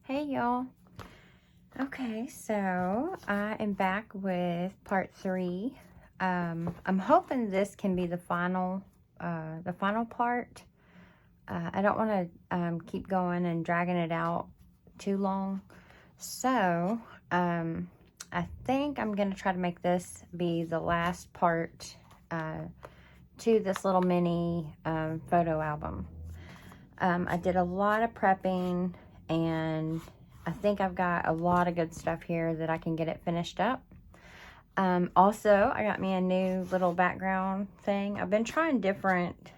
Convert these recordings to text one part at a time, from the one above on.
Hey y'all. Okay, so I am back with part 3. I'm hoping this can be the final part. I don't want to keep going and dragging it out too long. So I think I'm going to try to make this be the last part to this little mini photo album. I did a lot of prepping, and I think I've got a lot of good stuff here that I can get it finished up. Also, I got me a new little background thing. I've been trying different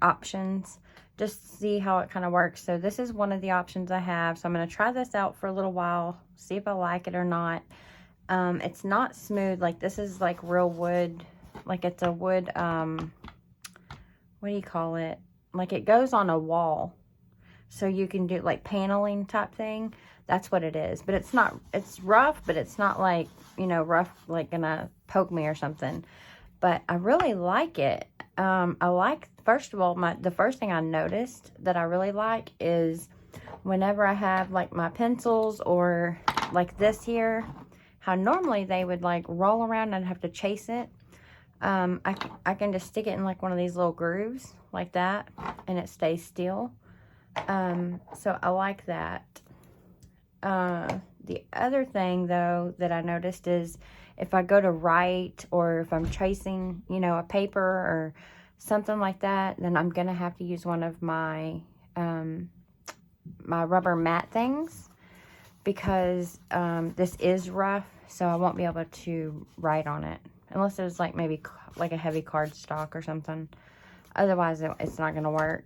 options just to see how it kind of works. So this is one of the options I have. So I'm going to try this out for a little while, see if I like it or not. It's not smooth. Like, this is like real wood. Like, it's a wood, what do you call it? Like, it goes on a wall, so you can do like paneling type thing. That's what it is. But it's not, it's rough, but it's not like, you know, rough, like gonna poke me or something. But I really like it. I like, first of all, the first thing I noticed that I really like is whenever I have like my pencils or like this here, how normally they would like roll around and I'd have to chase it. I can just stick it in like one of these little grooves like that, and it stays still. So I like that. The other thing though that I noticed is if I go to write, or if I'm tracing, you know, a paper or something like that, then I'm gonna have to use one of my my rubber mat things, because this is rough, so I won't be able to write on it unless it's like maybe like a heavy cardstock or something. Otherwise it's not gonna work.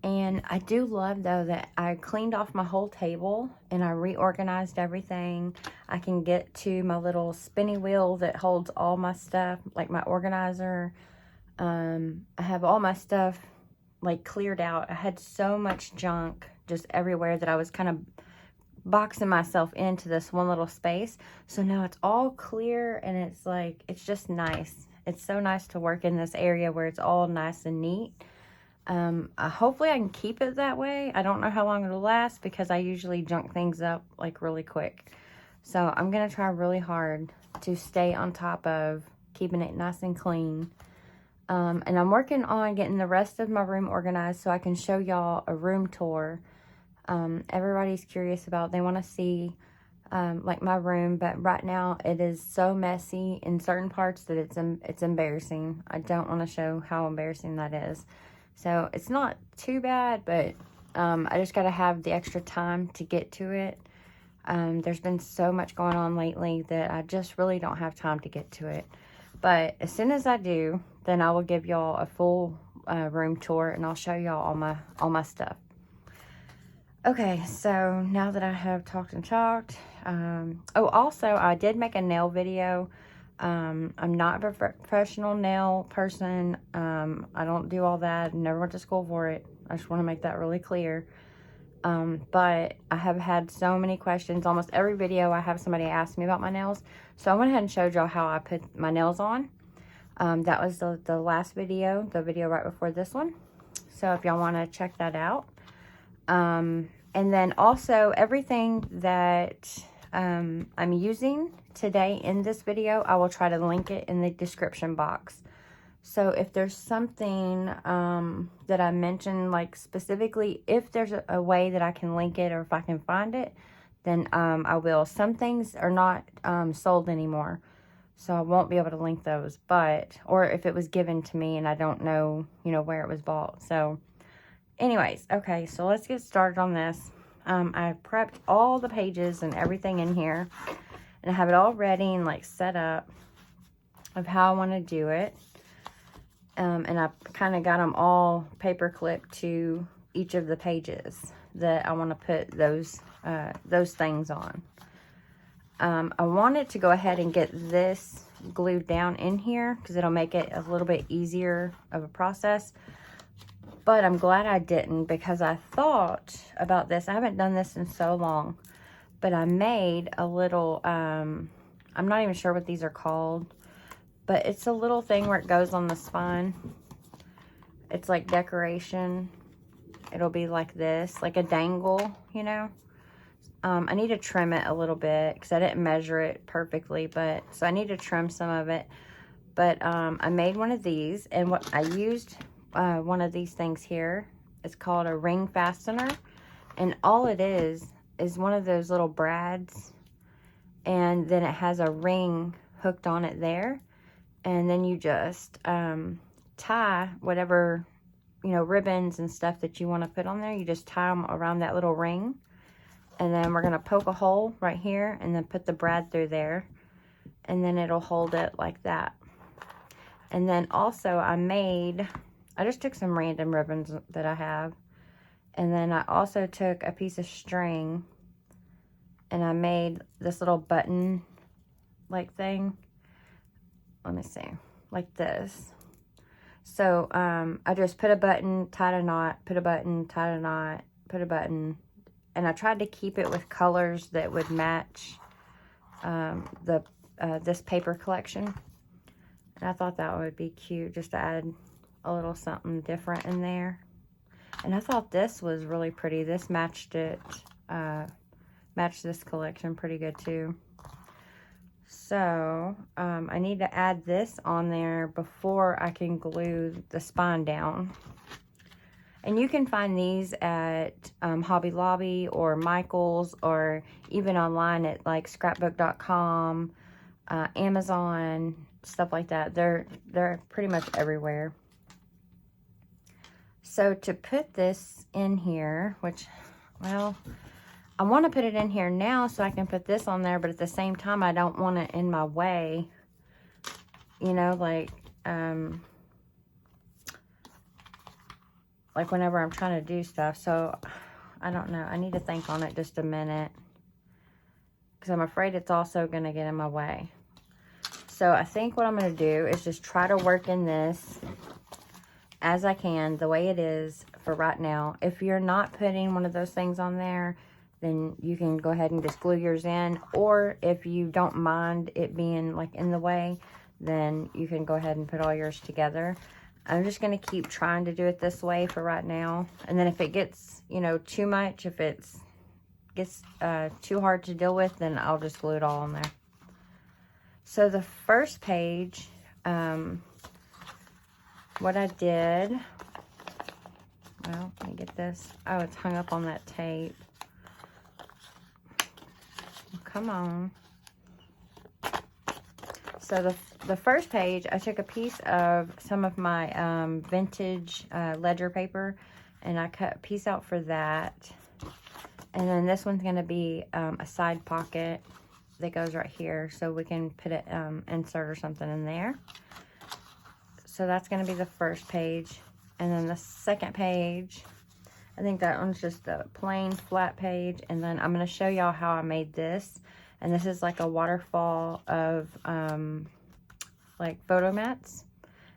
And I do love though that I cleaned off my whole table and I reorganized everything. I can get to my little spinny wheel that holds all my stuff, like my organizer. I have all my stuff like cleared out. I had so much junk just everywhere that I was kind of boxing myself into this one little space. So now it's all clear, and it's like, it's just nice. It's so nice to work in this area where it's all nice and neat. Hopefully I can keep it that way. I don't know how long it'll last, because I usually junk things up like really quick. So I'm going to try really hard to stay on top of keeping it nice and clean. And I'm working on getting the rest of my room organized so I can show y'all a room tour. Everybody's curious about, they want to see like my room, but right now it is so messy in certain parts that it's embarrassing. I don't want to show how embarrassing that is. So it's not too bad, but I just got to have the extra time to get to it. There's been so much going on lately that I just really don't have time to get to it. But as soon as I do, then I will give y'all a full room tour, and I'll show y'all all my stuff. Okay, so now that I have talked and talked, oh, also I did make a nail video. I'm not a professional nail person. I don't do all that. Never went to school for it. I just want to make that really clear. But I have had so many questions. Almost every video I have somebody ask me about my nails. So I went ahead and showed y'all how I put my nails on. That was the last video, the video right before this one. So if y'all want to check that out. And then also everything that I'm using today in this video, I will try to link it in the description box. So if there's something that I mentioned, like specifically, if there's a way that I can link it, or if I can find it, then I will. Some things are not sold anymore, so I won't be able to link those. But, or if it was given to me and I don't know, you know, where it was bought. So anyways, okay, so let's get started on this. I prepped all the pages and everything in here, and I have it all ready and like set up of how I want to do it. And I kind of got them all paper clipped to each of the pages that I want to put those things on. I wanted to go ahead and get this glued down in here, because it'll make it a little bit easier of a process. But I'm glad I didn't, because I thought about this. I haven't done this in so long. But I made a little, I'm not even sure what these are called. But it's a little thing where it goes on the spine. It's like decoration. it'll be like this, like a dangle, you know. I need to trim it a little bit because I didn't measure it perfectly, but so I need to trim some of it. But I made one of these, and what I used one of these things here. It's called a ring fastener, and all it is one of those little brads, and then it has a ring hooked on it there, and then you just tie whatever, you know, ribbons and stuff that you want to put on there. You just tie them around that little ring. And then we're going to poke a hole right here and then put the brad through there. And then it'll hold it like that. And then also I just took some random ribbons that I have. And then I also took a piece of string and I made this little button like thing. Let me see, like this. So I just put a button, tied a knot, put a button, tied a knot, put a button. And I tried to keep it with colors that would match this paper collection. And I thought that would be cute, just to add a little something different in there. And I thought this was really pretty. This matched it, matched this collection pretty good too. So I need to add this on there before I can glue the spine down. And you can find these at Hobby Lobby or Michael's, or even online at like scrapbook.com, Amazon, stuff like that. They're pretty much everywhere. So to put this in here, which, well, I want to put it in here now so I can put this on there, but at the same time I don't want it in my way. You know, like whenever I'm trying to do stuff. So I don't know, I need to think on it just a minute, because I'm afraid it's also going to get in my way. So I think what I'm going to do is just try to work in this as I can, the way it is for right now. If you're not putting one of those things on there, then you can go ahead and just glue yours in. Or if you don't mind it being like in the way, then you can go ahead and put all yours together. I'm just going to keep trying to do it this way for right now. And then if it gets, you know, too much, if it gets too hard to deal with, then I'll just glue it all on there. So the first page, what I did, well, let me get this. Oh, it's hung up on that tape. Come on. So the first page, I took a piece of some of my vintage ledger paper, and I cut a piece out for that. And then this one's going to be a side pocket that goes right here, so we can put it, insert or something in there. So that's going to be the first page. And then the second page, I think that one's just a plain flat page. And then I'm going to show y'all how I made this. And this is like a waterfall of like photo mats.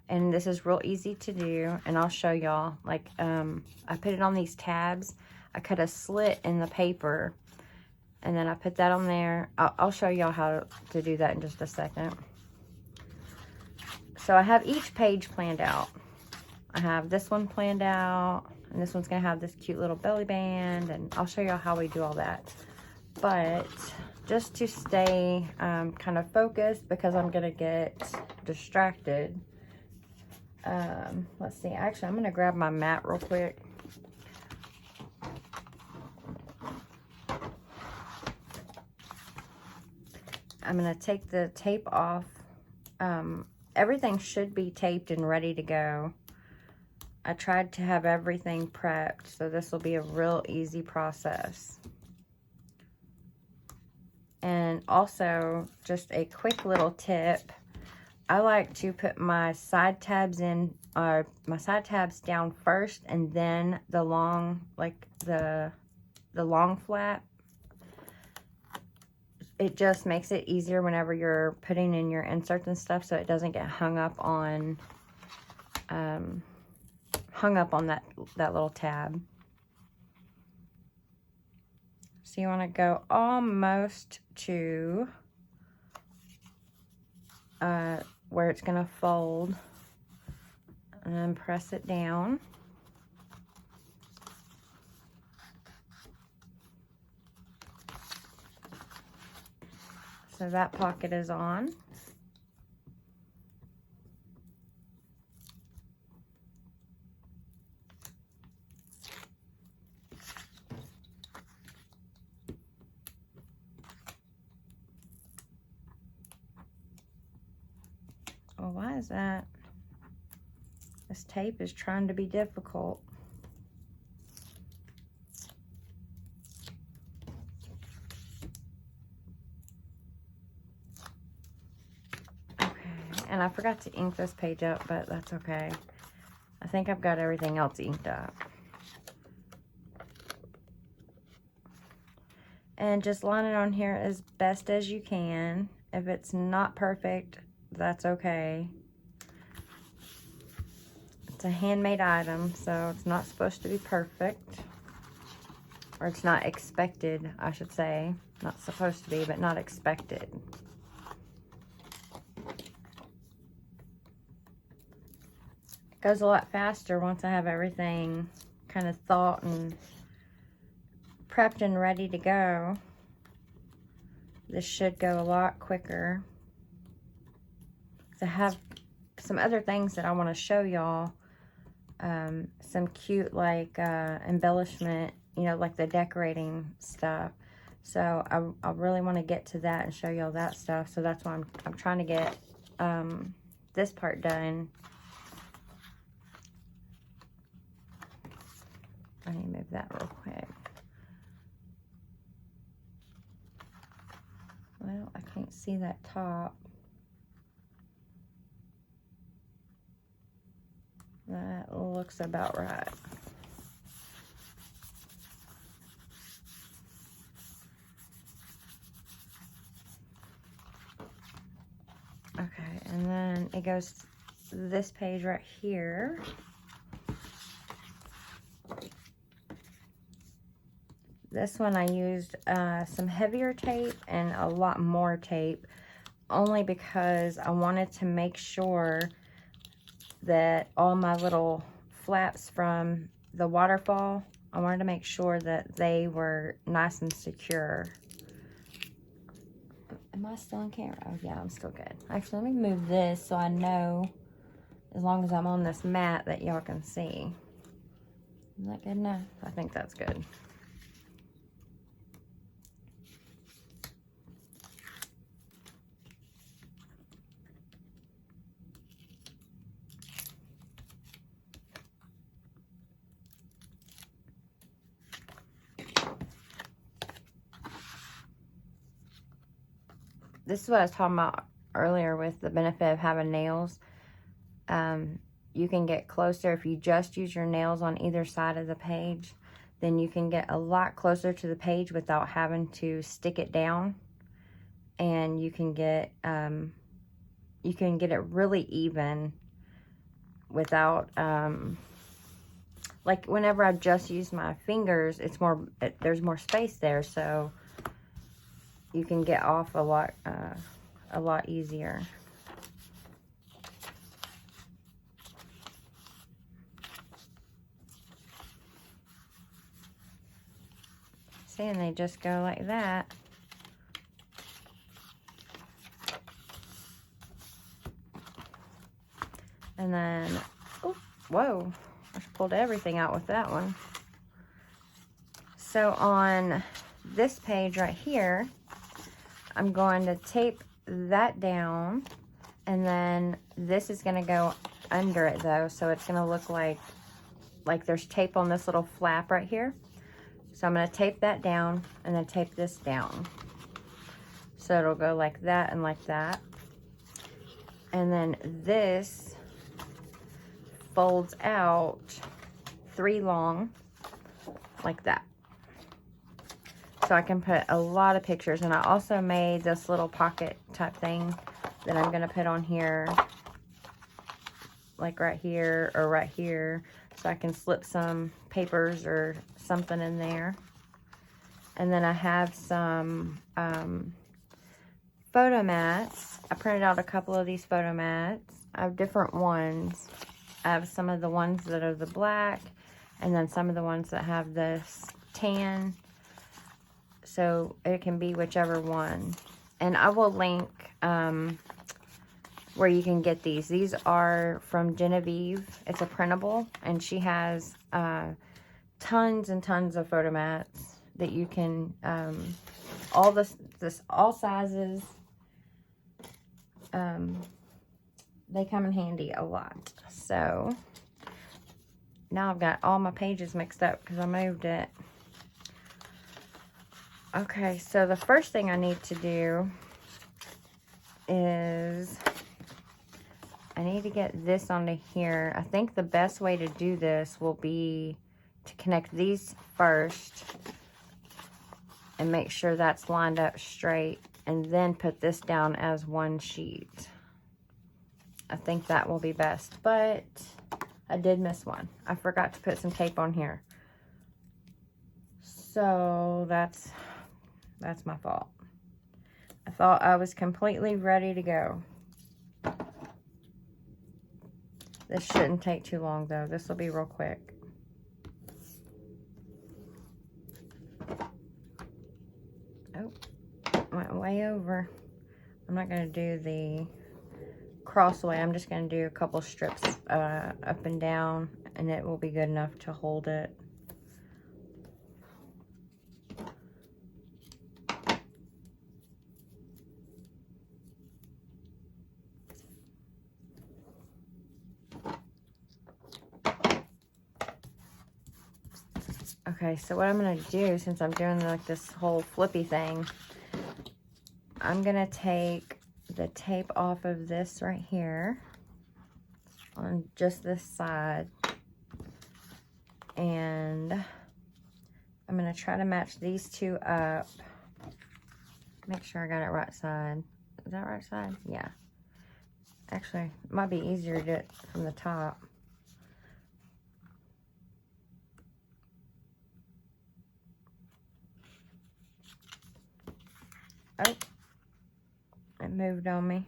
And this is real easy to do. And I'll show y'all. Like I put it on these tabs. I cut a slit in the paper. And then I put that on there. I'll show y'all how to do that in just a second. So I have each page planned out. I have this one planned out. And this one's going to have this cute little belly band. And I'll show y'all how we do all that. But just to stay kind of focused, because I'm going to get distracted. Let's see. Actually, I'm going to grab my mat real quick. I'm going to take the tape off. Everything should be taped and ready to go. I tried to have everything prepped, so this will be a real easy process. And also, just a quick little tip. I like to put my side tabs in, my side tabs down first, and then the long, like the long flap. It just makes it easier whenever you're putting in your inserts and stuff, so it doesn't get hung up on that little tab. So you want to go almost to where it's going to fold, and then press it down. So that pocket is on. Well, why is that? This tape is trying to be difficult. Okay, and I forgot to ink this page up, but that's okay. I think I've got everything else inked up. And just line it on here as best as you can. If it's not perfect, that's okay. It's a handmade item, so it's not supposed to be perfect. Or it's not expected, I should say. Not supposed to be, but not expected. It goes a lot faster once I have everything kind of thought and prepped and ready to go. This should go a lot quicker. So I have some other things that I want to show y'all. Some cute like embellishment, you know, like the decorating stuff. So I really want to get to that and show y'all that stuff. So that's why I'm trying to get this part done. I need to move that real quick. Well, I can't see that top. That looks about right. Okay, and then it goes to this page right here. This one I used some heavier tape and a lot more tape, only because I wanted to make sure that all my little flaps from the waterfall, I wanted to make sure that they were nice and secure. Am I still on camera? Oh yeah, I'm still good. Actually, let me move this so I know, as long as I'm on this mat, that y'all can see. Is that good enough? I think that's good. This is what I was talking about earlier with the benefit of having nails. You can get closer if you just use your nails on either side of the page. Then you can get a lot closer to the page without having to stick it down. And you can get it really even without, like whenever I just use my fingers, there's more space there, so you can get off a lot easier. See, and they just go like that. And then, oh, whoa, I pulled everything out with that one. So on this page right here, I'm going to tape that down, and then this is going to go under it though, so it's going to look like there's tape on this little flap right here. So I'm going to tape that down and then tape this down, so it'll go like that and like that. And then this folds out 3 long like that. So I can put a lot of pictures. And I also made this little pocket type thing that I'm going to put on here, like right here or right here, so I can slip some papers or something in there. And then I have some photo mats. I printed out a couple of these photo mats. I have different ones. I have some of the ones that are the black, and then some of the ones that have this tan. So it can be whichever one. And I will link where you can get these. These are from Genevieve. It's a printable, and she has tons and tons of photo mats that you can, all all sizes. They come in handy a lot. So now I've got all my pages mixed up because I moved it. Okay, so the first thing I need to do is I need to get this onto here. I think the best way to do this will be to connect these first and make sure that's lined up straight, and then put this down as one sheet. I think that will be best, but I did miss one. I forgot to put some tape on here. So that's my fault. I thought I was completely ready to go. This shouldn't take too long though. This will be real quick. Oh, went way over. I'm not going to do the crossway. I'm just going to do a couple strips up and down, and it will be good enough to hold it. Okay, so what I'm going to do, since I'm doing like this whole flippy thing, I'm going to take the tape off of this right here on just this side, and I'm going to try to match these two up. Make sure I got it right side. Is that right side? Yeah. Actually, it might be easier to do it from the top. Oh, it moved on me.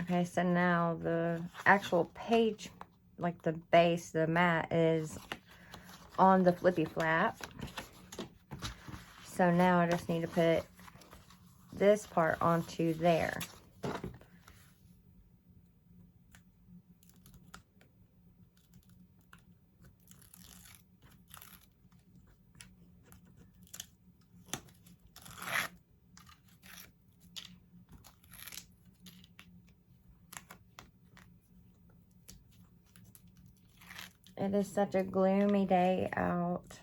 Okay, so now the actual page, like the base, the mat is on the flippy flap. So now I just need to put this part onto there. It is such a gloomy day out.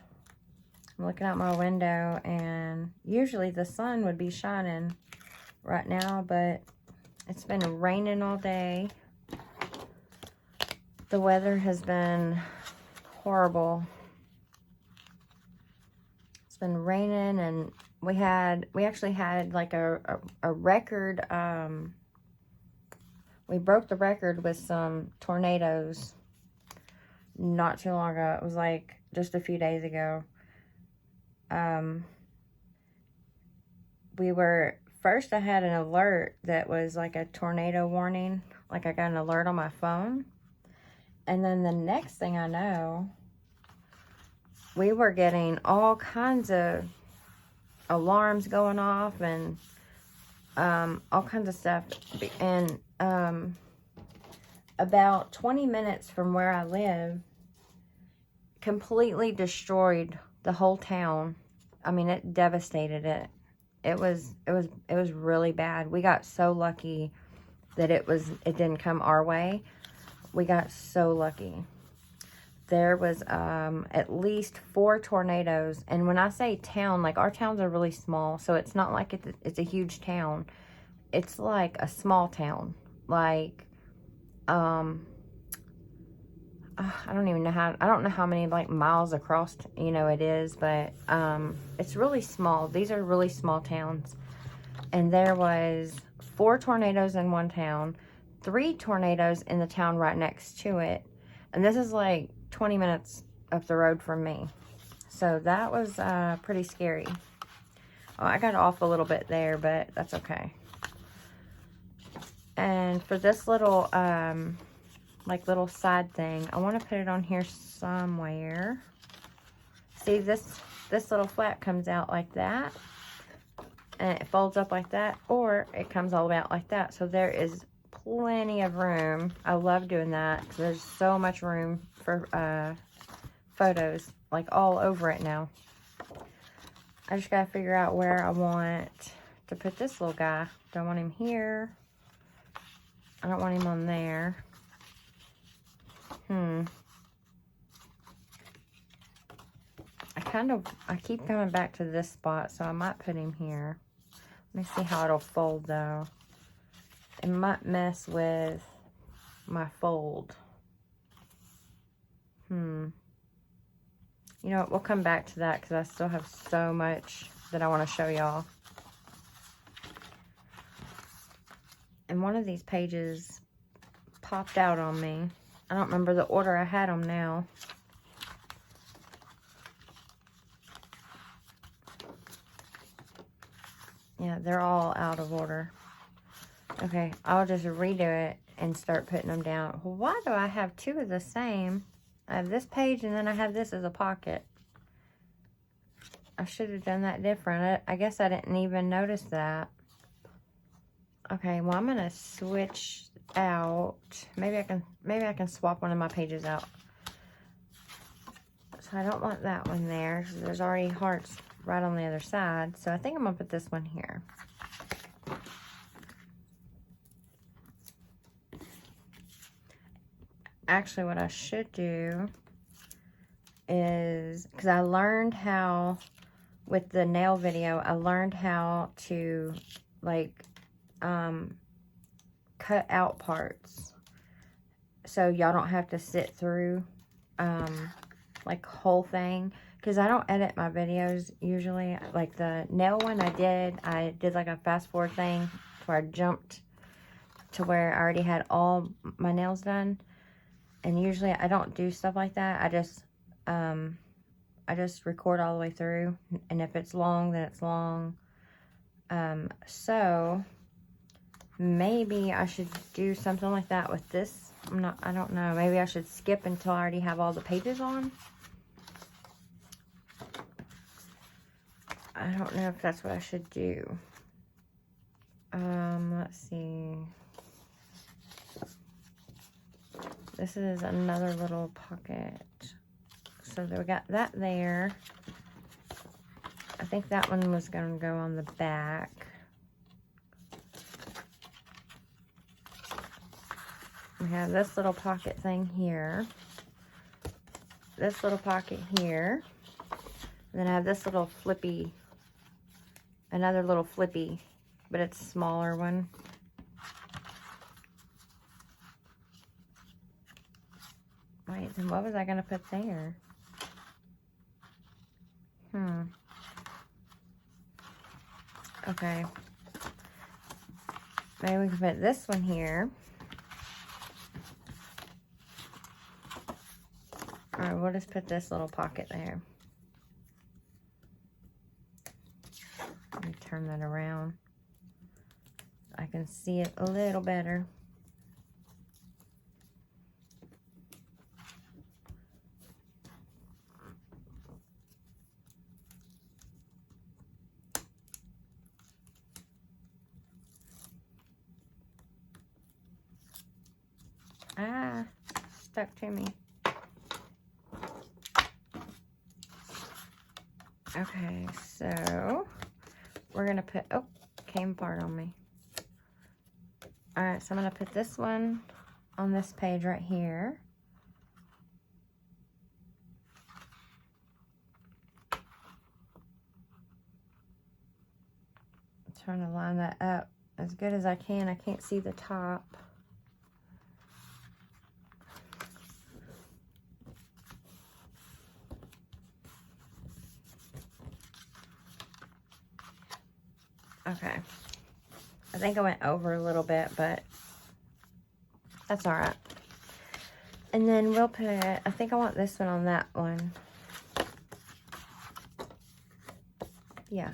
I'm looking out my window, and usually the sun would be shining right now, but it's been raining all day. The weather has been horrible. It's been raining, and we actually had like a record. We broke the record with some tornadoes not too long ago. It was like just a few days ago. I had an alert that was like a tornado warning. Like I got an alert on my phone. And then the next thing I know, we were getting all kinds of alarms going off and all kinds of stuff. And about 20 minutes from where I live, completely destroyed the whole town. I mean, it devastated it. It was really bad. We got so lucky that it didn't come our way. We got so lucky. There was at least 4 tornadoes, and when I say town, like our towns are really small, so it's not like it's a huge town. It's like a small town, like I don't even know I don't know how many like miles across, it is, but it's really small. These are really small towns. And there was 4 tornadoes in one town, 3 tornadoes in the town right next to it. And this is like 20 minutes up the road from me. So that was pretty scary. Oh, I got off a little bit there, but that's okay. And for this little like little side thing. I want to put it on here somewhere. See, this little flap comes out like that, and it folds up like that, or it comes all the way out like that. So there is plenty of room. I love doing that because there's so much room for photos, like all over it now. I just gotta figure out where I want to put this little guy. Do I want him here? I don't want him on there. I keep coming back to this spot, so I might put him here. Let me see how it'll fold though. It might mess with my fold. You know what, we'll come back to that because I still have so much that I want to show y'all. And one of these pages popped out on me. I don't remember the order I had them now. Yeah, they're all out of order. Okay, I'll just redo it and start putting them down. Well, why do I have two of the same? I have this page and then I have this as a pocket. I should have done that different. I guess I didn't even notice that. Okay, well, I'm gonna switch out. Maybe I can swap one of my pages out. So I don't want that one there because there's already hearts right on the other side. So I think I'm gonna put this one here. Actually, what I should do is, because I learned how, with the nail video, I learned how to, like, cut out parts. So y'all don't have to sit through, like, whole thing. Because I don't edit my videos usually. Like, the nail one I did like a fast forward thing where I jumped to where I already had all my nails done. And usually I don't do stuff like that. I just record all the way through. And if it's long, then it's long. So maybe I should do something like that with this. I don't know. Maybe I should skip until I already have all the pages on. I don't know if that's what I should do. Let's see. This is another little pocket. So we got that there. I think that one was going to go on the back. We have this little pocket thing here. This little pocket here. And then I have this little flippy, another little flippy, but it's a smaller one. Wait, then what was I going to put there? Okay. Maybe we can put this one here. Alright, we'll just put this little pocket there. Let me turn that around. I can see it a little better. Ah, stuck to me. Okay, so we're gonna put, oh, came apart on me. All right, so I'm gonna put this one on this page right here. I'm trying to line that up as good as I can. I can't see the top. Okay, I think I went over a little bit, but that's all right. And then we'll put, I think I want this one on that one. Yeah.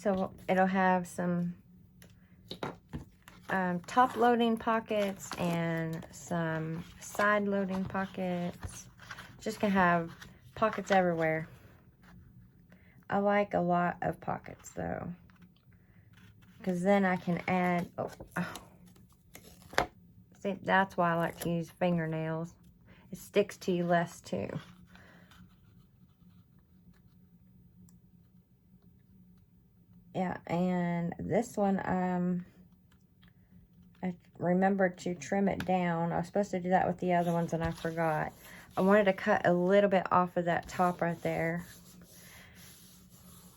So it'll have some top loading pockets and some side loading pockets. Just gonna have pockets everywhere. I like a lot of pockets though, because then I can add, see, that's why I like to use fingernails. It sticks to you less too. Yeah, and this one, I remembered to trim it down. I was supposed to do that with the other ones and I forgot. I wanted to cut a little bit off of that top right there,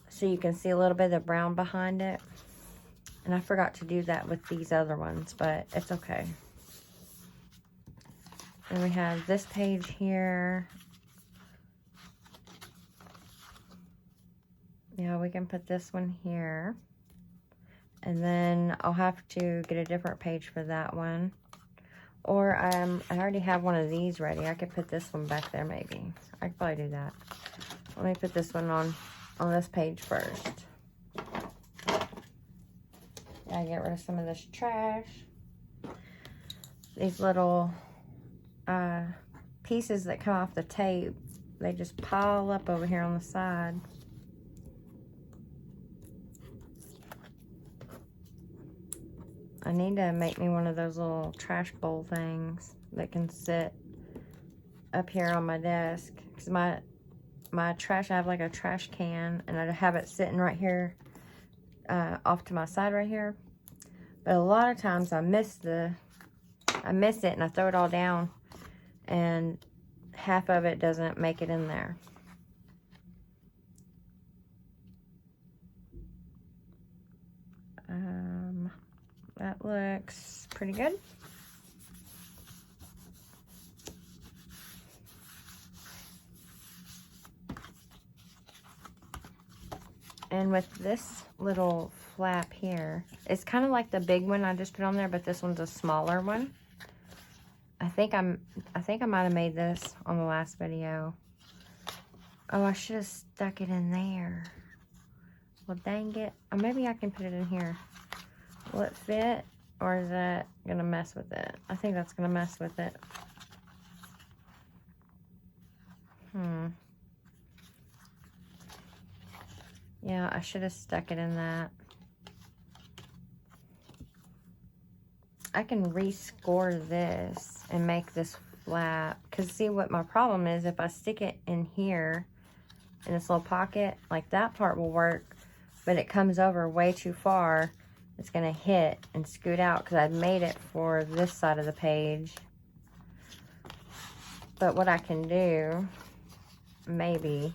so you can see a little bit of the brown behind it. And I forgot to do that with these other ones, but it's okay. And we have this page here. Yeah, we can put this one here. And then I'll have to get a different page for that one. Or I already have one of these ready. I could put this one back there maybe. I could probably do that. Let me put this one on this page first. I get rid of some of this trash. These little pieces that come off the tape, they just pile up over here on the side. I need to make me one of those little trash bowl things that can sit up here on my desk. Because my trash, I have like a trash can, and I have it sitting right here, off to my side right here. But a lot of times I miss it and I throw it all down, and half of it doesn't make it in there. That looks pretty good. And with this little flap here, it's kind of like the big one I just put on there, but this one's a smaller one. I think I might have made this on the last video. Oh, I should have stuck it in there. Well, dang it. Or maybe I can put it in here. Will it fit, or is that gonna mess with it? I think that's gonna mess with it. Yeah, I should have stuck it in that. I can rescore this and make this flap. Because see what my problem is, if I stick it in here, in this little pocket, like that part will work, but it comes over way too far. It's gonna hit and scoot out because I'd made it for this side of the page. But what I can do, maybe,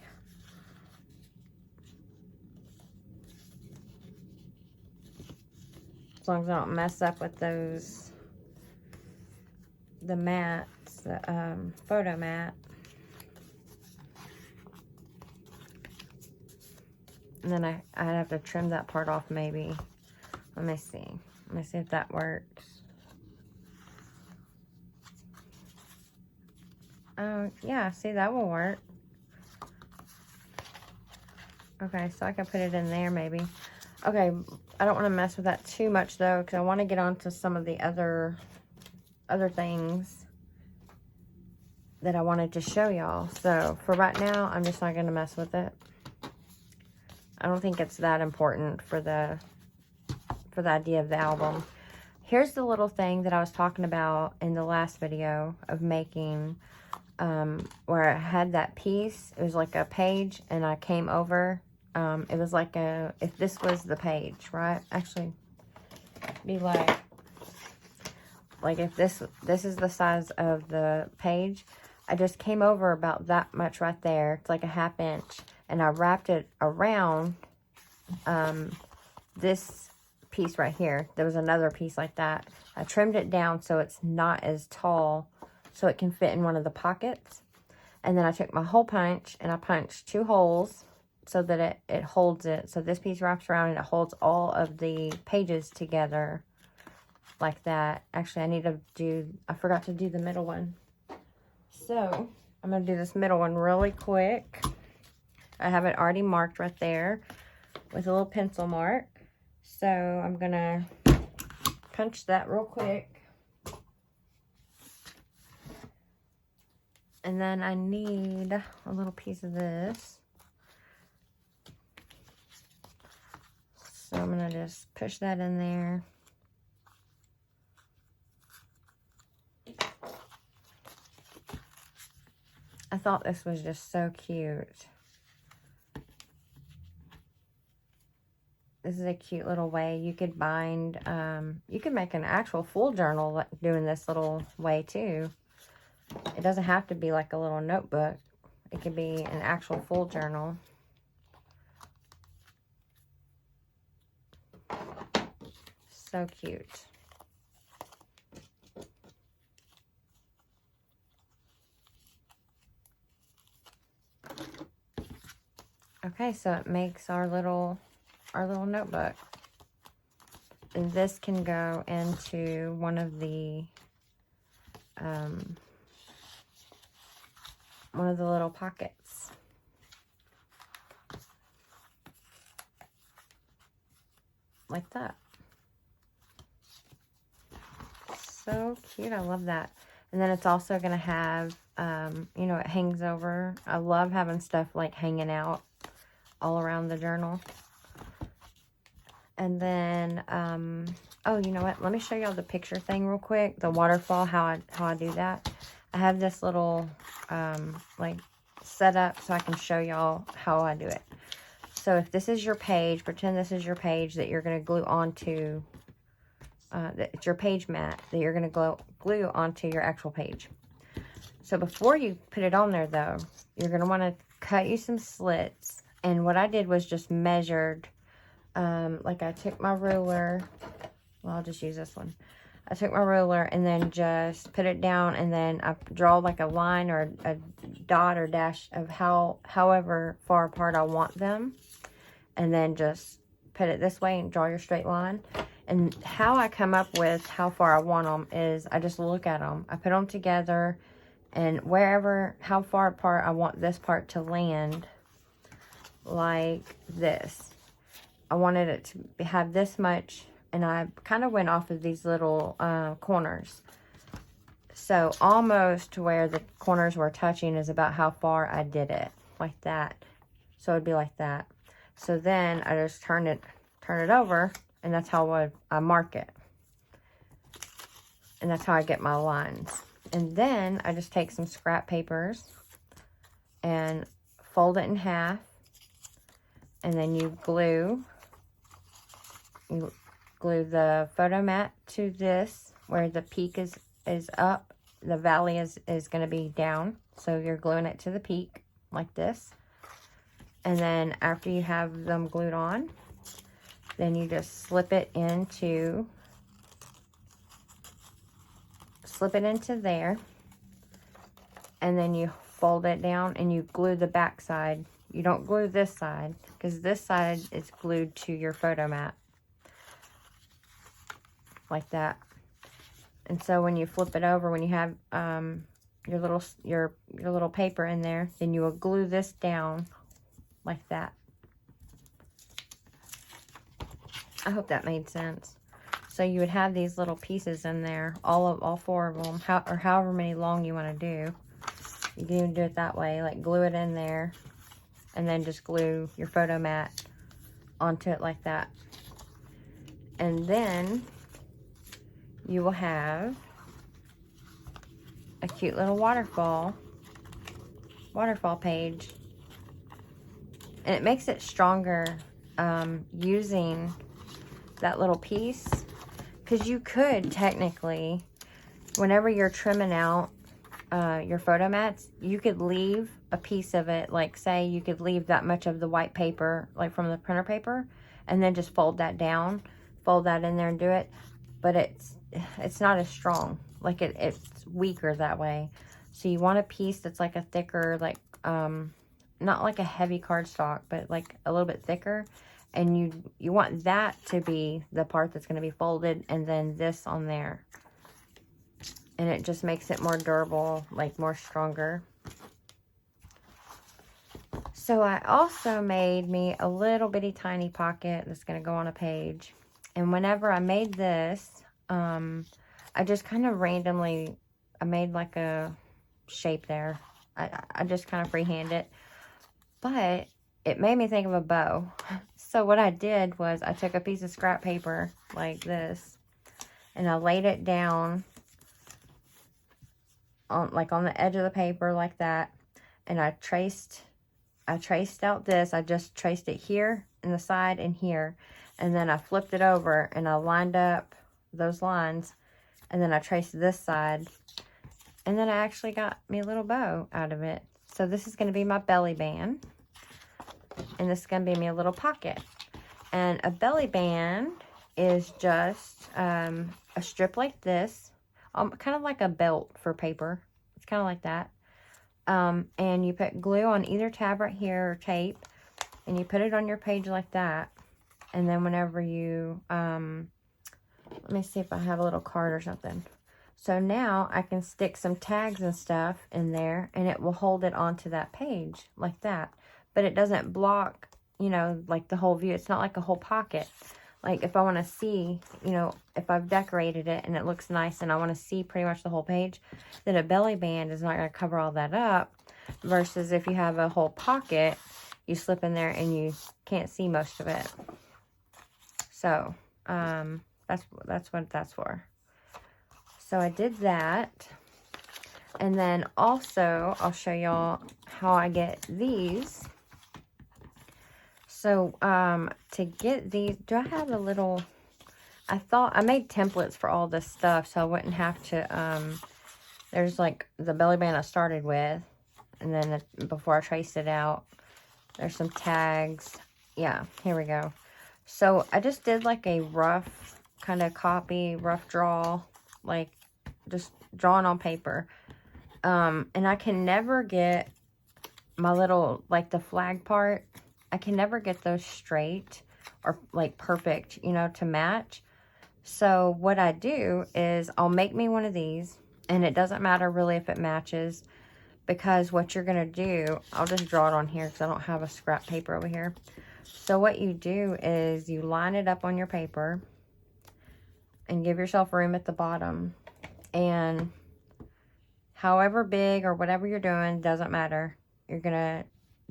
as long as I don't mess up with the mats, the photo mat. And then I'd have to trim that part off maybe. Let me see. Let me see if that works. Oh, yeah, see, that will work. Okay, so I can put it in there maybe. Okay, I don't want to mess with that too much though, because I want to get on to some of the other things that I wanted to show y'all. So for right now, I'm just not going to mess with it. I don't think it's that important for the idea of the album. Here's the little thing that I was talking about in the last video of making, where I had that piece. It was like a page, and I came over. It was like if this was the page, right? Actually, be like if this is the size of the page, I just came over about that much right there. It's like a 1/2 inch, and I wrapped it around this piece right here. There was another piece like that. I trimmed it down so it's not as tall, so it can fit in one of the pockets. And then I took my hole punch and I punched 2 holes so that it holds it. So this piece wraps around and it holds all of the pages together like that. Actually, I forgot to do the middle one. So I'm going to do this middle one really quick. I have it already marked right there. with a little pencil mark. So I'm gonna punch that real quick. And then I need a little piece of this. So I'm gonna just push that in there. I thought this was just so cute. This is a cute little way you could bind, you could make an actual full journal doing this little way too. It doesn't have to be like a little notebook. It could be an actual full journal. So cute. Okay, so it makes our little notebook. And this can go into one of the little pockets. Like that. So cute. I love that. And then it's also going to have, you know, it hangs over. I love having stuff like hanging out all around the journal. And then, oh, you know what? Let me show y'all the picture thing real quick. The waterfall, how I do that. I have this little, like, set up so I can show y'all how I do it. So if this is your page, pretend this is your page that you're going to glue onto, it's your page mat that you're going to glue onto your actual page. So before you put it on there, though, you're going to want to cut you some slits. And what I did was just measured, like I took my ruler, well, I'll just use this one. I took my ruler and then just put it down, and then I draw like a line or a dot or dash of however far apart I want them. And then just put it this way and draw your straight line. And how I come up with how far I want them is I just look at them. I put them together, and how far apart I want this part to land, like this. I wanted it to have this much, and I kind of went off of these little corners. So almost to where the corners were touching is about how far I did it, like that. So it'd be like that. So then I just turn it over, and that's how I mark it. And that's how I get my lines. And then I just take some scrap papers and fold it in half, and then you glue the photo mat to this, where the peak is up, the valley is going to be down. So you're gluing it to the peak like this. And then after you have them glued on, then you just slip it into there. And then you fold it down and you glue the back side. You don't glue this side, because this side is glued to your photo mat. Like that. And so when you flip it over, when you have your little paper in there, then you will glue this down like that. I hope that made sense. So you would have these little pieces in there, all four of them, or however many long you want to do. You can even do it that way, like glue it in there, and then just glue your photo mat onto it like that. And then you will have a cute little waterfall page. And it makes it stronger using that little piece, because you could technically, whenever you're trimming out your photo mats, you could leave a piece of it, like say you could leave that much of the white paper, like from the printer paper, and then just fold that down, fold that in there and do it. But it's not as strong, like it's weaker that way. So you want a piece that's like a thicker, like not like a heavy cardstock, but like a little bit thicker. And you want that to be the part that's going to be folded, and then this on there. And it just makes it more durable, like more stronger. So I also made me a little bitty tiny pocket that's going to go on a page. And whenever I made this, I just kind of randomly, I made like a shape there. I just kind of freehand it. But it made me think of a bow. So what I did was I took a piece of scrap paper like this, and I laid it down on the edge of the paper like that, and I traced out this. I just traced it here in the side and here, and then I flipped it over and I lined up those lines, and then I traced this side, and then I actually got me a little bow out of it. So this is going to be my belly band, and this is going to be me a little pocket. And a belly band is just a strip like this, kind of like a belt for paper. It's kind of like that. And you put glue on either tab right here or tape, and you put it on your page like that. And then whenever you, let me see if I have a little card or something. So now I can stick some tags and stuff in there, and it will hold it onto that page like that. But it doesn't block, you know, like the whole view. It's not like a whole pocket. Like if I want to see, you know, if I've decorated it and it looks nice and I want to see pretty much the whole page, then a belly band is not going to cover all that up. Versus if you have a whole pocket, you slip in there and you can't see most of it. So, that's what that's for. So I did that. And then also, I'll show y'all how I get these. So, to get these, do I have a little, I thought, I made templates for all this stuff, so I wouldn't have to, there's like the belly band I started with, and then before I traced it out, there's some tags. Yeah, here we go. So, I just did like a rough kind of copy, rough draw, like just drawing on paper. And I can never get my little, like the flag part, I can never get those straight or like perfect, you know, to match. So what I do is I'll make me one of these, and it doesn't matter really if it matches, because what you're going to do, I'll just draw it on here because I don't have a scrap paper over here. So what you do is you line it up on your paper and give yourself room at the bottom, and however big or whatever you're doing, doesn't matter. You're going to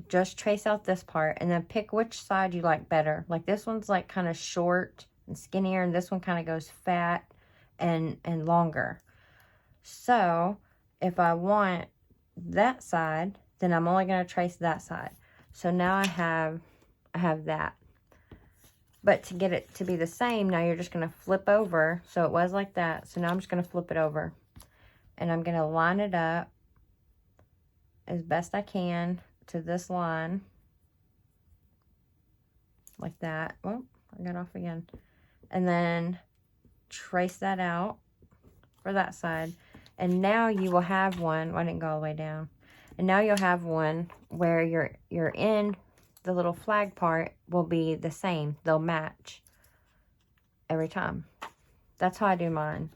just trace out this part and then pick which side you like better. Like this one's like kind of short and skinnier, and this one kind of goes fat and longer. So if I want that side, then I'm only going to trace that side. So now I have that. But to get it to be the same, now you're just going to flip over. So it was like that. So now I'm just going to flip it over, and I'm going to line it up as best I can to this line like that. Oh, I got off again. And then trace that out for that side. And now you will have one. Well, I didn't go all the way down. And now you'll have one where your end, the little flag part, will be the same. They'll match every time. That's how I do mine.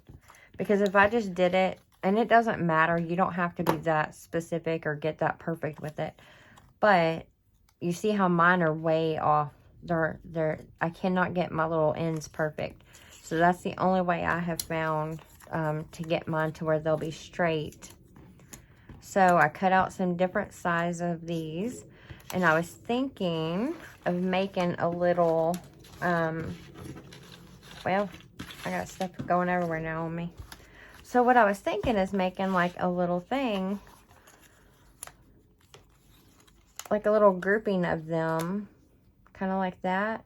Because if I just did it, and it doesn't matter, you don't have to be that specific or get that perfect with it. But you see how mine are way off. I cannot get my little ends perfect. So that's the only way I have found to get mine to where they'll be straight. So I cut out some different sizes of these. And I was thinking of making a little, well, I got stuff going everywhere now on me. So what I was thinking is making like a little thing, like a little grouping of them, kind of like that.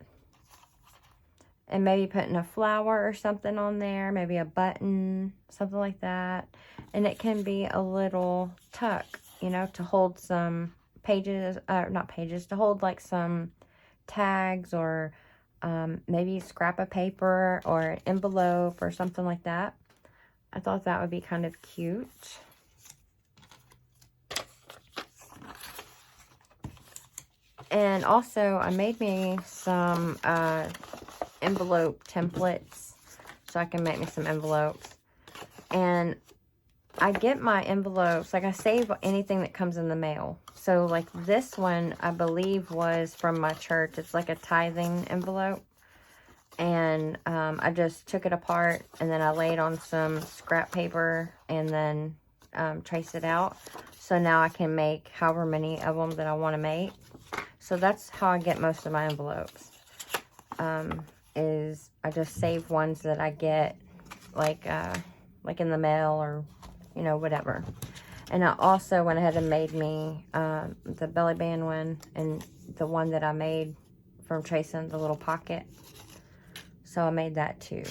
And maybe putting a flower or something on there, maybe a button, something like that. And it can be a little tuck, you know, to hold some pages, not pages, to hold like some tags, or maybe a scrap of paper or an envelope or something like that. I thought that would be kind of cute. And also, I made me some envelope templates, so I can make me some envelopes. And I get my envelopes, like I save anything that comes in the mail. So like this one, I believe was from my church. It's like a tithing envelope. And I just took it apart and then I laid on some scrap paper and then traced it out. So now I can make however many of them that I want to make. So that's how I get most of my envelopes. Is I just save ones that I get like in the mail or, you know, whatever. And I also went ahead and made me the belly band one and the one that I made from tracing the little pocket. So I made that too.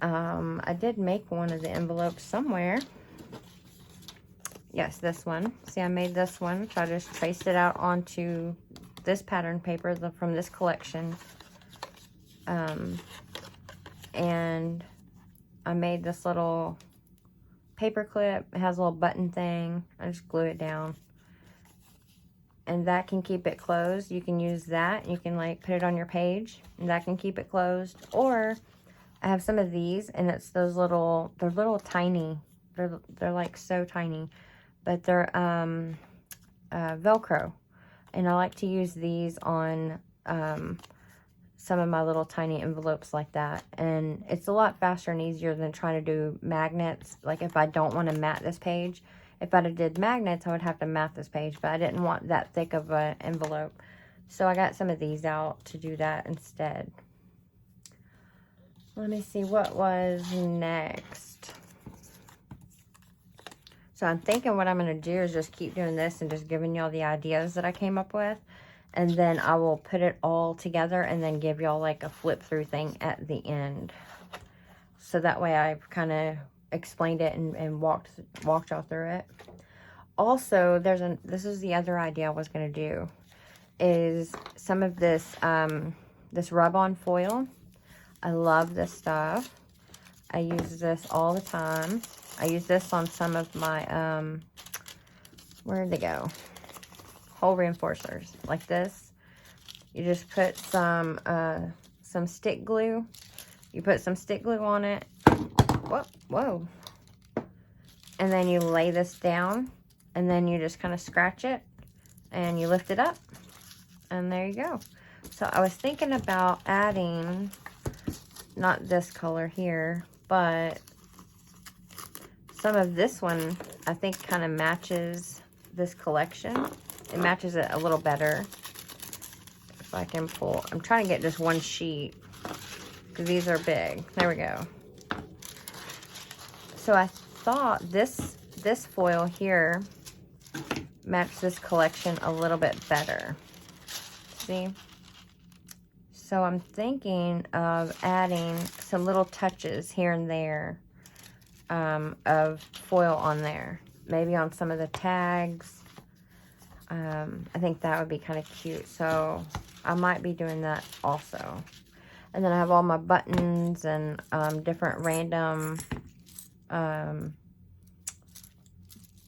I did make one of the envelopes somewhere. Yes, this one. See, I made this one. So I just traced it out onto this pattern paper from this collection. And I made this little paper clip. It has a little button thing. I just glue it down. And that can keep it closed. You can use that. You can like put it on your page and that can keep it closed. Or I have some of these and it's those little, they're little tiny. They're like so tiny, but they're Velcro. And I like to use these on some of my little tiny envelopes like that. And it's a lot faster and easier than trying to do magnets. Like if I don't want to mat this page, if I'd have did magnets, I would have to mat this page, but I didn't want that thick of an envelope. So I got some of these out to do that instead. Let me see what was next. So I'm thinking what I'm going to do is just keep doing this and just giving y'all the ideas that I came up with. And then I will put it all together and then give y'all like a flip through thing at the end. So that way I've kind of explained it and walked y'all through it. Also, this is the other idea I was going to do, is some of this, this rub-on foil. I love this stuff. I use this all the time. I use this on some of my, where'd they go? Hole reinforcers, like this. You just put some stick glue. You put some stick glue on it. Whoa. And then you lay this down, and then you just kind of scratch it, and you lift it up, and there you go. So I was thinking about adding, not this color here, but some of this one, I think kind of matches this collection. It matches it a little better. If I can pull, I'm trying to get just one sheet, because these are big. There we go. So I thought this foil here matched this collection a little bit better. See? So I'm thinking of adding some little touches here and there of foil on there. Maybe on some of the tags. I think that would be kind of cute. So I might be doing that also. And then I have all my buttons and different random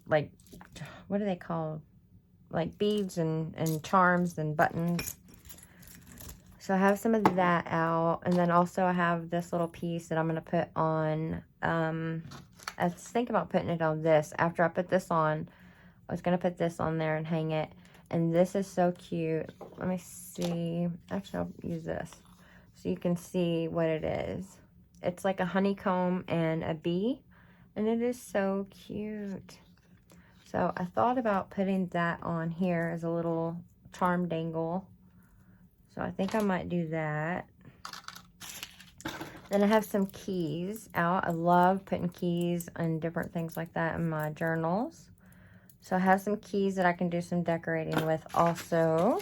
like, what are they called? Like beads and charms and buttons. So I have some of that out. And then also I have this little piece that I'm going to put on. I was thinking about putting it on this. After I put this on, I was going to put this on there and hang it. And this is so cute. Let me see. Actually, I'll use this so you can see what it is. It's like a honeycomb and a bee. And it is so cute. So I thought about putting that on here as a little charm dangle. So I think I might do that. Then I have some keys out. I love putting keys and different things like that in my journals. So I have some keys that I can do some decorating with also.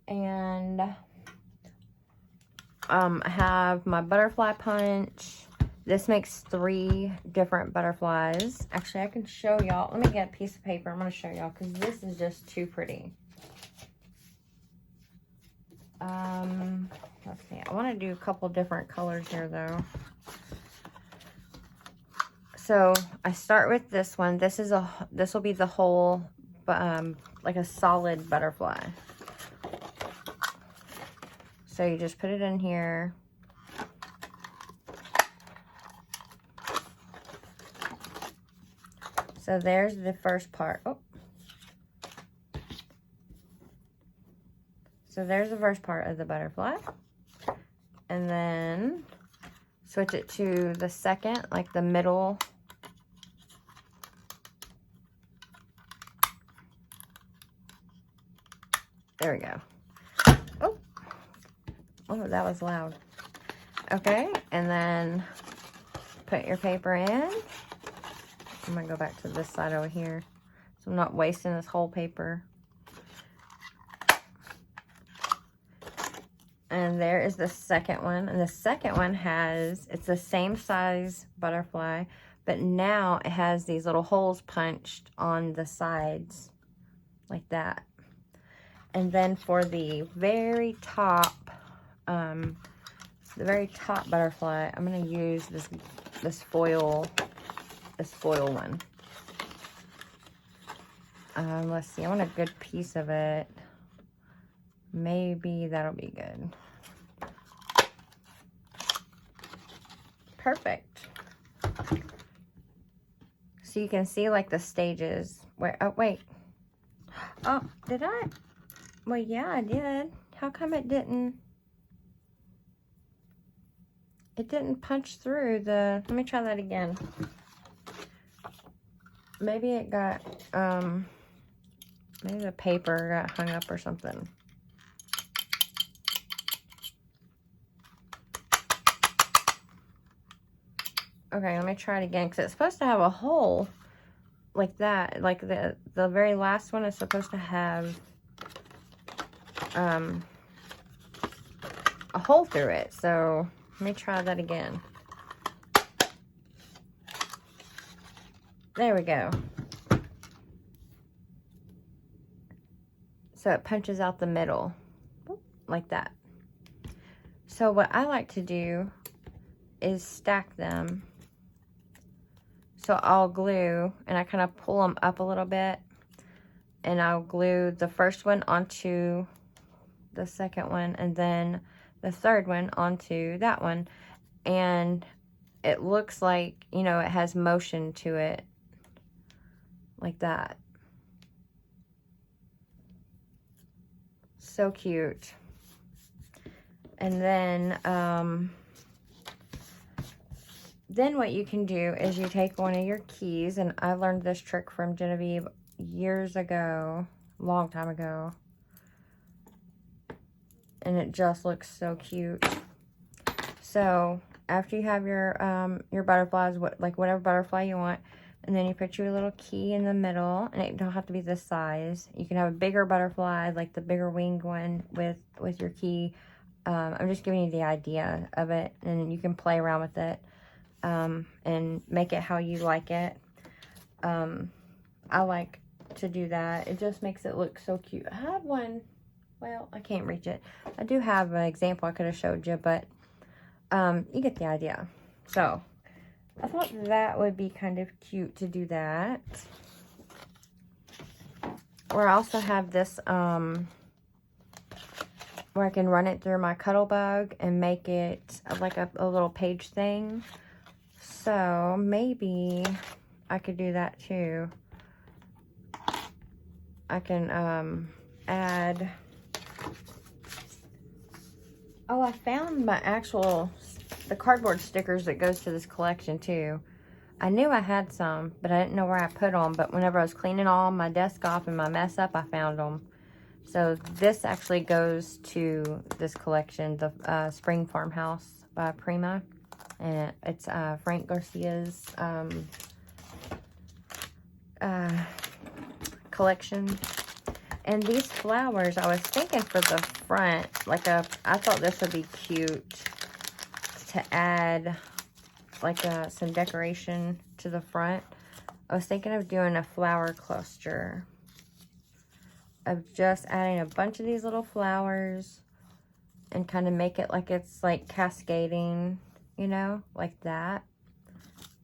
And I have my butterfly punch. This makes 3 different butterflies. Actually, I can show y'all. Let me get a piece of paper. I'm going to show y'all because this is just too pretty. Let's see. I want to do a couple different colors here, though. So I start with this one. This will be the whole, like a solid butterfly. So you just put it in here. So there's the first part. Oh. So there's the first part of the butterfly. And then switch it to the second, like the middle. There we go. Oh, oh, that was loud. Okay, and then put your paper in. I'm gonna go back to this side over here, so I'm not wasting this whole paper. And there is the second one, and the second one has, it's the same size butterfly, but now it has these little holes punched on the sides, like that. And then for the very top, butterfly, I'm gonna use this foil one. Let's see, I want a good piece of it. Maybe that'll be good. Perfect. So you can see like the stages. Where, oh wait. Oh, did I? Well, yeah, I did. How come it didn't punch through the, let me try that again. Maybe it got, maybe the paper got hung up or something. Okay, let me try it again, because it's supposed to have a hole like that. Like the very last one is supposed to have a hole through it. So let me try that again. There we go. So it punches out the middle like that. So what I like to do is stack them. So I'll glue, and I kind of pull them up a little bit, and I'll glue the first one onto the second one, and then the third one onto that one. And it looks like, you know, it has motion to it, like that. So cute. And then what you can do is you take one of your keys, and I learned this trick from Genevieve years ago, long time ago, and it just looks so cute. So after you have your butterflies, whatever butterfly you want, and then you put your little key in the middle, and it don't have to be this size. You can have a bigger butterfly, like the bigger winged one, with your key. I'm just giving you the idea of it, and you can play around with it. And make it how you like it. I like to do that. It just makes it look so cute. I had one, well, I can't reach it. I do have an example I could have showed you, but you get the idea. So I thought that would be kind of cute to do that. Or I also have this where I can run it through my Cuttlebug and make it like a little page thing. So maybe I could do that too. I can add, oh, I found the cardboard stickers that goes to this collection too. I knew I had some, but I didn't know where I put them. But whenever I was cleaning all my desk off and my mess up, I found them. So this actually goes to this collection, the Spring Farmhouse by Prima. And it's Frank Garcia's collection. And these flowers, I was thinking for the front, I thought this would be cute to add some decoration to the front. I was thinking of doing a flower cluster, of just adding a bunch of these little flowers and kind of make it like it's like cascading, you know, like that.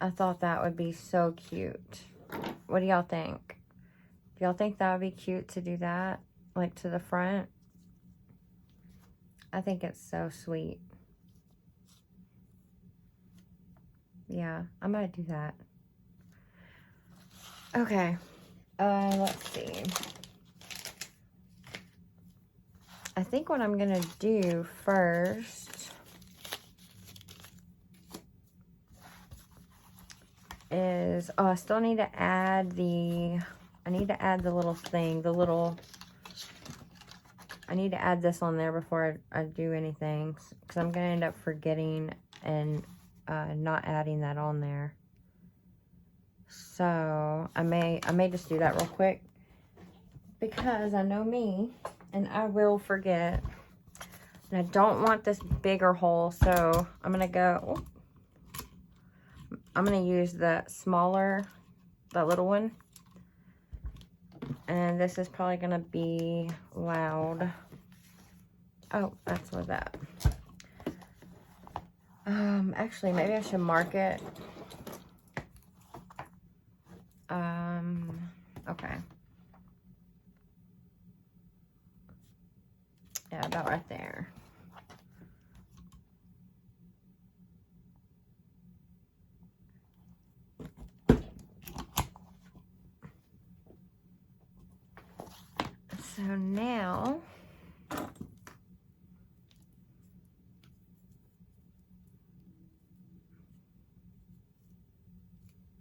I thought that would be so cute. What do y'all think? Do y'all think that would be cute to do that, like to the front? I think it's so sweet. Yeah, I'm gonna do that. Okay, let's see. I think what I'm gonna do first is, oh, I still need to add the, I need to add the little thing, I need to add this on there before I do anything, because I'm gonna end up forgetting and not adding that on there. So I may just do that real quick, because I know me and I will forget, and I don't want this bigger hole, so I'm gonna go, I'm gonna use the smaller, the little one, and this is probably gonna be loud. Oh, that's what that. Actually, maybe I should mark it. Okay. Yeah, about right there. So now,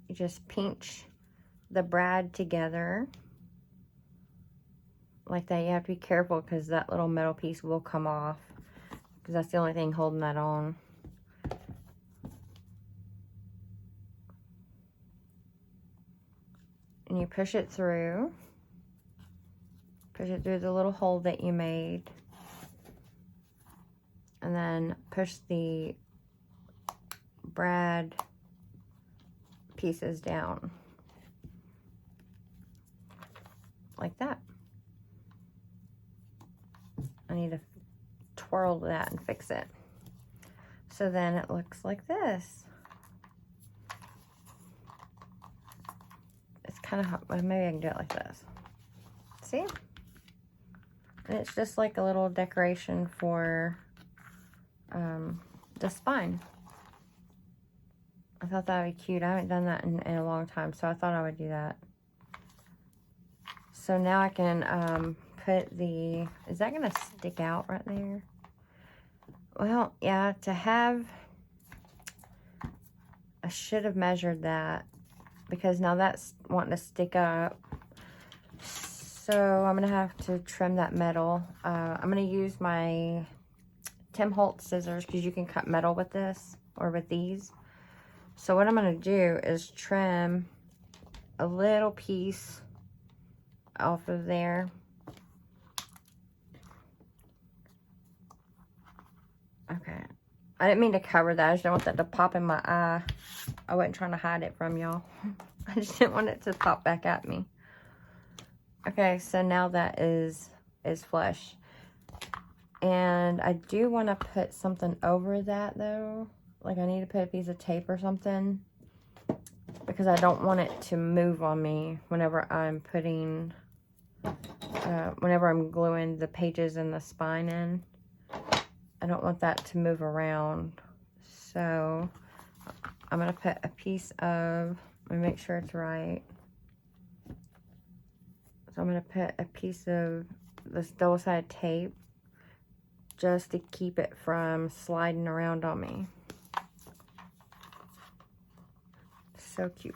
you just pinch the brad together like that. You have to be careful because that little metal piece will come off, because that's the only thing holding that on. And you push it through the little hole that you made, and then push the brad pieces down like that. I need to twirl that and fix it. So then it looks like this. It's kind of, maybe I can do it like this. See? And it's just like a little decoration for the spine. I thought that would be cute. I haven't done that in a long time, so I thought I would do that. So now I can put the, is that gonna stick out right there? Well, yeah, to have, I should have measured that, because now that's wanting to stick up. So I'm gonna have to trim that metal. I'm gonna use my Tim Holtz scissors, because you can cut metal with this, or with these. So what I'm gonna do is trim a little piece off of there. Okay. I didn't mean to cover that. I just didn't want that to pop in my eye. I wasn't trying to hide it from y'all. I just didn't want it to pop back at me. Okay, so now that is flush. And I do want to put something over that though. Like I need to put a piece of tape or something, because I don't want it to move on me whenever I'm putting, whenever I'm gluing the pages and the spine in. I don't want that to move around. So I'm going to put a piece of, let me make sure it's right. So I'm going to put a piece of this double-sided tape just to keep it from sliding around on me. So cute.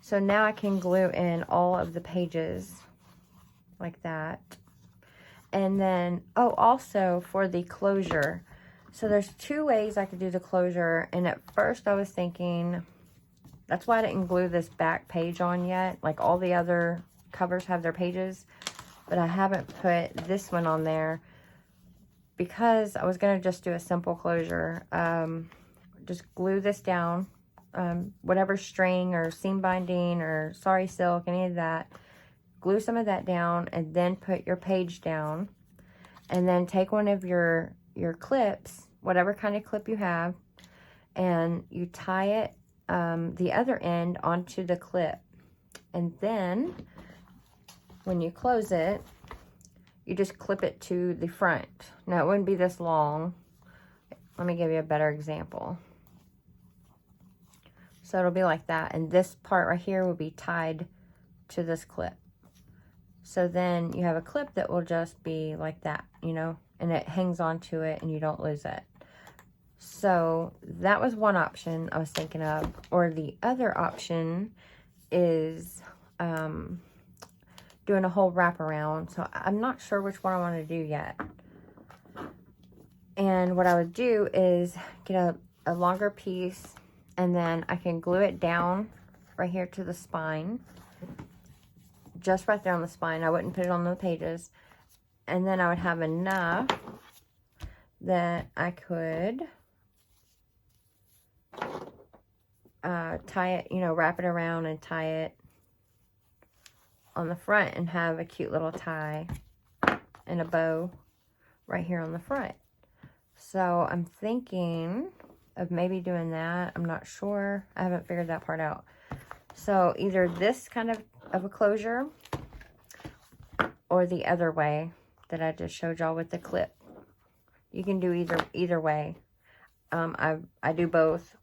So now I can glue in all of the pages like that. And then, oh, also for the closure. So there's two ways I could do the closure. And at first I was thinking, that's why I didn't glue this back page on yet. Like all the other covers have their pages, but I haven't put this one on there because I was going to just do a simple closure. Just glue this down. Whatever string or seam binding or sari silk, any of that, glue some of that down and then put your page down, and then take one of your clips, whatever kind of clip you have, and you tie it, the other end onto the clip, and then when you close it, you just clip it to the front. Now it wouldn't be this long. Let me give you a better example. So it'll be like that. And this part right here will be tied to this clip. So then you have a clip that will just be like that, you know, and it hangs onto it and you don't lose it. So that was one option I was thinking of. Or the other option is doing a whole wraparound. So I'm not sure which one I want to do yet. And what I would do is get a longer piece, and then I can glue it down right here to the spine. Just right there on the spine. I wouldn't put it on the pages. And then I would have enough that I could tie it, you know, wrap it around and tie it on the front and have a cute little tie and a bow right here on the front. So I'm thinking of maybe doing that. I'm not sure. I haven't figured that part out. So either this kind of a closure or the other way that I just showed y'all with the clip. You can do either way. I do both.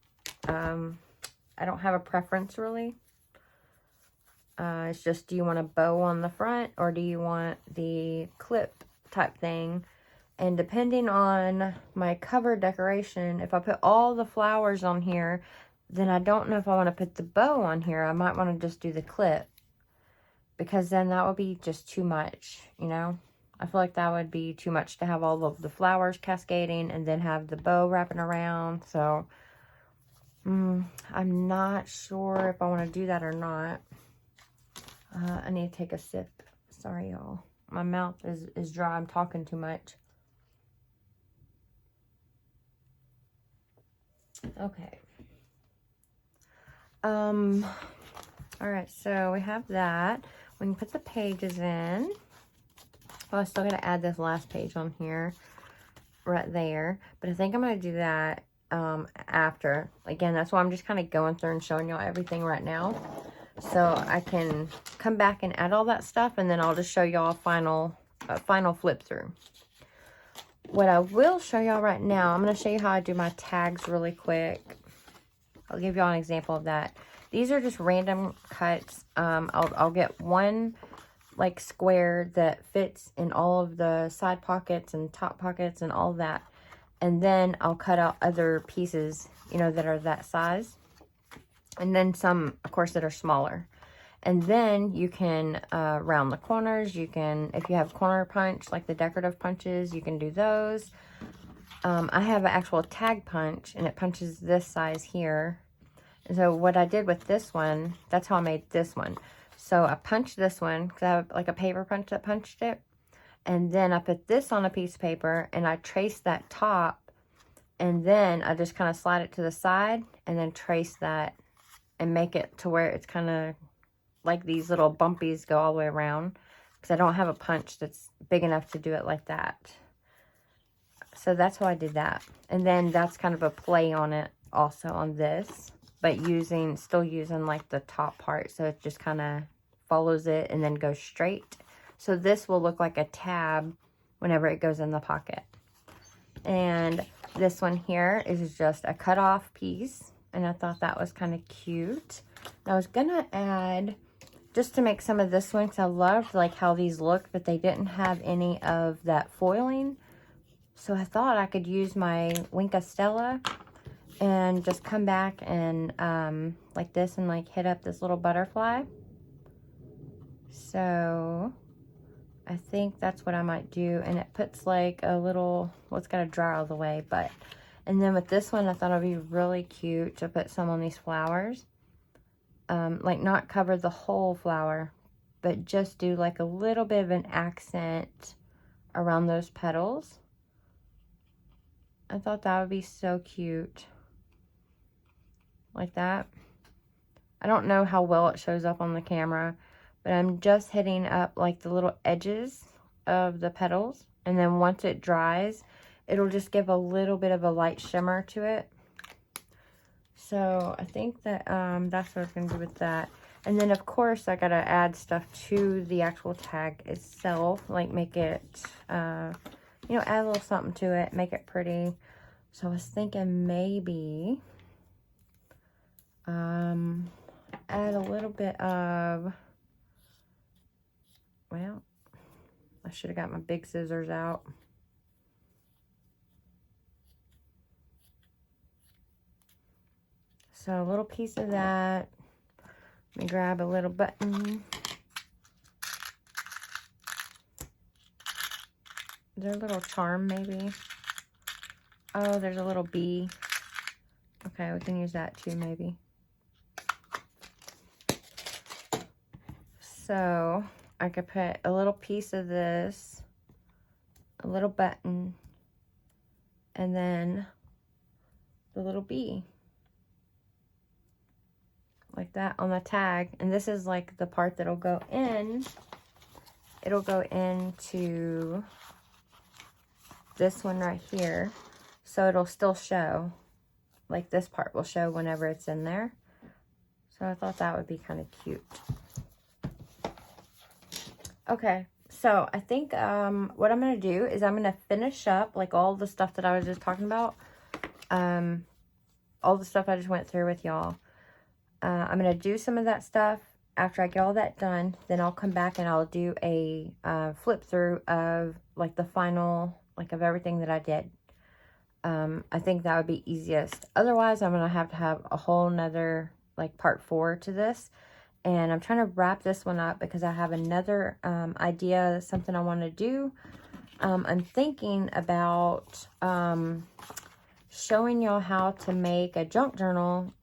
I don't have a preference really. It's just, do you want a bow on the front or do you want the clip type thing? And depending on my cover decoration, if I put all the flowers on here, then I don't know if I want to put the bow on here. I might want to just do the clip, because then that would be just too much, you know? I feel like that would be too much to have all of the flowers cascading and then have the bow wrapping around. So I'm not sure if I want to do that or not. I need to take a sip. Sorry, y'all. My mouth is dry. I'm talking too much. Okay. All right, so we have that. We can put the pages in. Well, I still got to add this last page on here, right there. But I think I'm going to do that after. Again, that's why I'm just kind of going through and showing y'all everything right now. So I can come back and add all that stuff, and then I'll just show y'all a final flip through. What I will show y'all right now, I'm going to show you how I do my tags really quick. I'll give y'all an example of that. These are just random cuts. I'll get one like square that fits in all of the side pockets and top pockets and all that. And then I'll cut out other pieces, you know, that are that size. And then some, of course, that are smaller. And then you can round the corners. You can, if you have corner punch, like the decorative punches, you can do those. I have an actual tag punch, and it punches this size here. And so what I did with this one, that's how I made this one. So I punched this one, because I have like a paper punch that punched it. And then I put this on a piece of paper, and I traced that top. And then I just kind of slide it to the side, and then trace that and make it to where it's kind of like these little bumpies go all the way around, because I don't have a punch that's big enough to do it like that. So that's how I did that. And then that's kind of a play on it also on this, but still using like the top part, so it just kind of follows it and then goes straight. So this will look like a tab whenever it goes in the pocket. And this one here is just a cut off piece, and I thought that was kind of cute. And I was gonna add, just to make some of this one, because I loved like how these looked, but they didn't have any of that foiling. So I thought I could use my Wink of Stella and just come back and like this, and like hit up this little butterfly. So I think that's what I might do. And it puts like a little, well, it's got to dry all the way, but, and then with this one, I thought it'd be really cute to put some on these flowers. Like not cover the whole flower, but just do like a little bit of an accent around those petals. I thought that would be so cute. Like that. I don't know how well it shows up on the camera, but I'm just hitting up like the little edges of the petals. And then once it dries, it'll just give a little bit of a light shimmer to it. So I think that that's what I was going to do with that. And then of course I got to add stuff to the actual tag itself. Like make it, you know, add a little something to it, make it pretty. So I was thinking maybe Add a little bit of, well, I should have got my big scissors out. So a little piece of that. Let me grab a little button. Is there a little charm maybe? Oh, there's a little bee. Okay, we can use that too maybe. So I could put a little piece of this, a little button, and then the little bee. Like that on the tag. And this is like the part that'll go in. It'll go into this one right here. So it'll still show. Like this part will show whenever it's in there. So I thought that would be kind of cute. Okay, so I think what I'm going to do is I'm going to finish up like all the stuff that I was just talking about. All the stuff I just went through with y'all. I'm going to do some of that stuff. After I get all that done, then I'll come back and I'll do a flip through of like the final, like of everything that I did. I think that would be easiest. Otherwise, I'm going to have a whole nother like part 4 to this. And I'm trying to wrap this one up because I have another idea, something I want to do. I'm thinking about showing y'all how to make a junk journal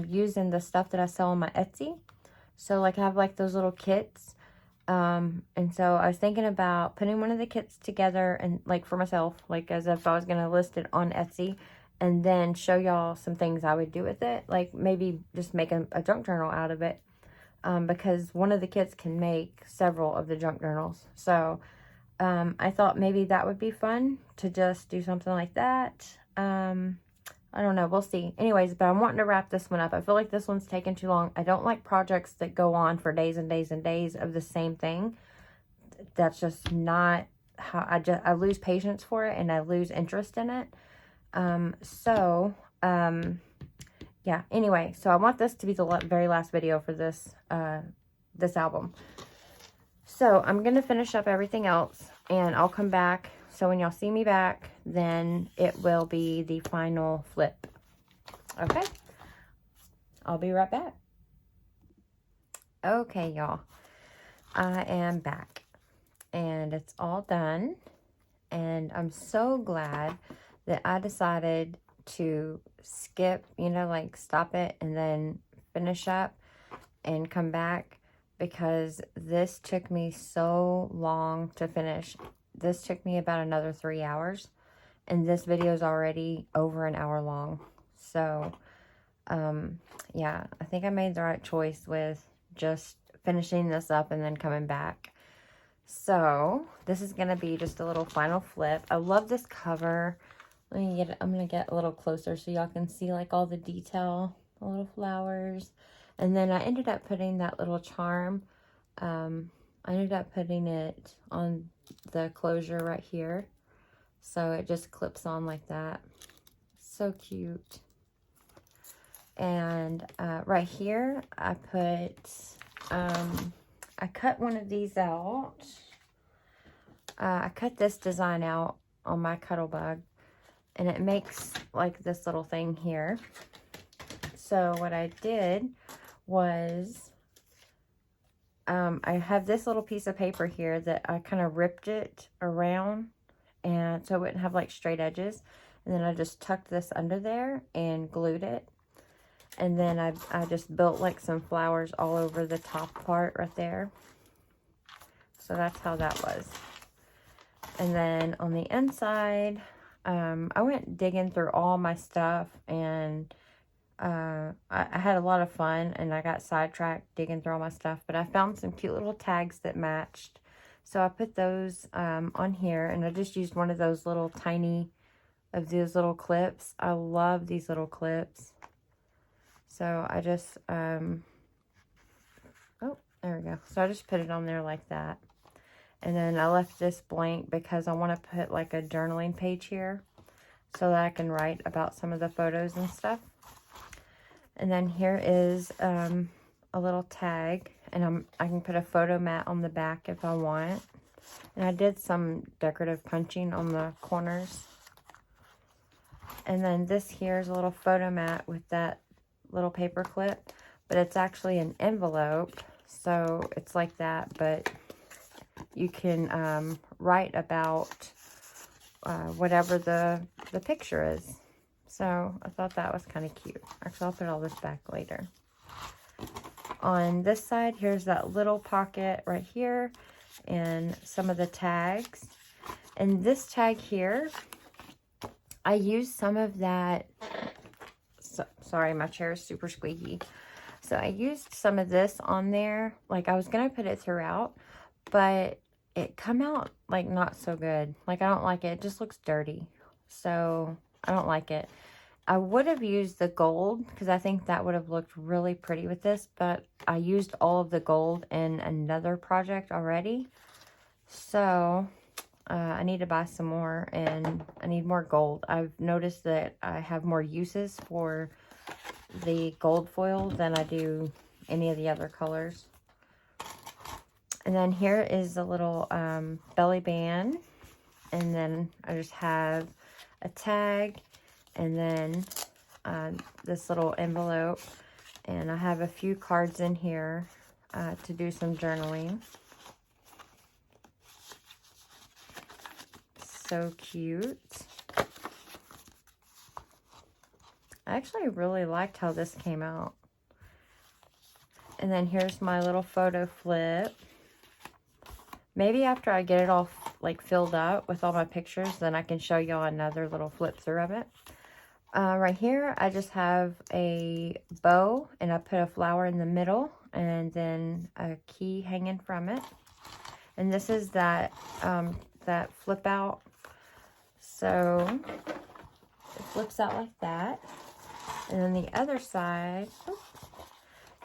using the stuff that I sell on my Etsy. So like I have like those little kits. And so I was thinking about putting one of the kits together and like for myself, like as if I was going to list it on Etsy, and then show y'all some things I would do with it. Like maybe just make a junk journal out of it. Because one of the kits can make several of the junk journals. So I thought maybe that would be fun to just do something like that. I don't know. We'll see. Anyways, but I'm wanting to wrap this one up. I feel like this one's taking too long. I don't like projects that go on for days and days and days of the same thing. That's just not how I lose patience for it and I lose interest in it. Yeah, anyway, so I want this to be the very last video for this, this album. So I'm going to finish up everything else and I'll come back. So when y'all see me back, then it will be the final flip. Okay? I'll be right back. Okay, y'all. I am back. And it's all done. And I'm so glad that I decided to skip, you know, like stop it and then finish up and come back, because this took me so long to finish. This took me about another 3 hours, and this video is already over an hour long. So yeah, I think I made the right choice with just finishing this up and then coming back. So this is gonna be just a little final flip. I love this cover. I'm gonna get a little closer so y'all can see like all the detail, the little flowers. And then I ended up putting that little charm. I ended up putting it on the closure right here. So it just clips on like that. So cute. And right here, I put, I cut one of these out. I cut this design out on my Cuttlebug. And it makes like this little thing here. So what I did was, I have this little piece of paper here that I kind of ripped it around, and so it wouldn't have like straight edges. And then I just tucked this under there and glued it. And then I just built like some flowers all over the top part right there. So that's how that was. And then on the inside, I went digging through all my stuff, and I had a lot of fun, and I got sidetracked digging through all my stuff, but I found some cute little tags that matched. So I put those on here, and I just used one of those little tiny, of these little clips. I love these little clips. So I just, oh, there we go. So I just put it on there like that. And then I left this blank because I want to put like a journaling page here so that I can write about some of the photos and stuff. And then here is a little tag, and I can put a photo mat on the back if I want. And I did some decorative punching on the corners. And then this here is a little photo mat with that little paper clip, but it's actually an envelope, so it's like that, but you can write about whatever the picture is. So I thought that was kind of cute. Actually, I'll put all this back later. On this side, here's that little pocket right here and some of the tags. And this tag here, I used some of that. Sorry, my chair is super squeaky. So I used some of this on there. Like, I was going to put it throughout, but it come out like not so good. Like, I don't like it. It just looks dirty. So I don't like it. I would have used the gold because I think that would have looked really pretty with this, but I used all of the gold in another project already. So I need to buy some more, and I need more gold. I've noticed that I have more uses for the gold foil than I do any of the other colors. And then here is a little belly band, and then I just have a tag, and then this little envelope, and I have a few cards in here to do some journaling. So cute. I actually really liked how this came out. And then here's my little photo flip. Maybe after I get it all like filled up with all my pictures, then I can show y'all another little flip through of it. Right here, I just have a bow, and I put a flower in the middle, and then a key hanging from it. And this is that that flip out. So it flips out like that. And then the other side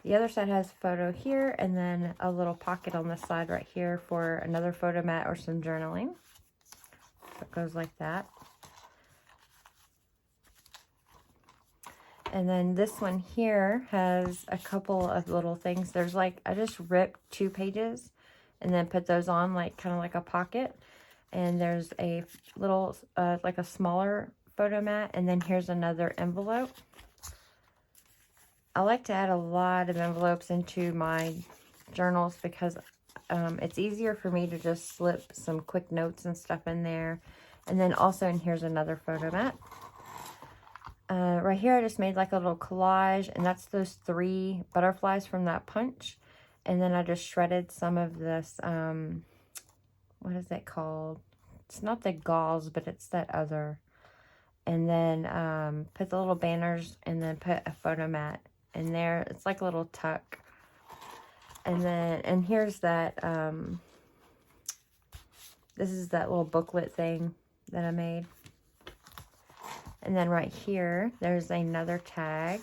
has a photo here, and then a little pocket on the side right here for another photo mat or some journaling. So it goes like that. And then this one here has a couple of little things. There's like, I just ripped 2 pages and then put those on like kind of like a pocket. And there's a little, like a smaller photo mat. And then here's another envelope. I like to add a lot of envelopes into my journals because it's easier for me to just slip some quick notes and stuff in there. And then also, and here's another photo mat. Right here, I just made like a little collage, and that's those 3 butterflies from that punch. And then I just shredded some of this, what is it called? It's not the gauze, but it's that other. And then put the little banners, and then put a photo mat in there. It's like a little tuck. And then, and here's that, this is that little booklet thing that I made. And then right here, there's another tag.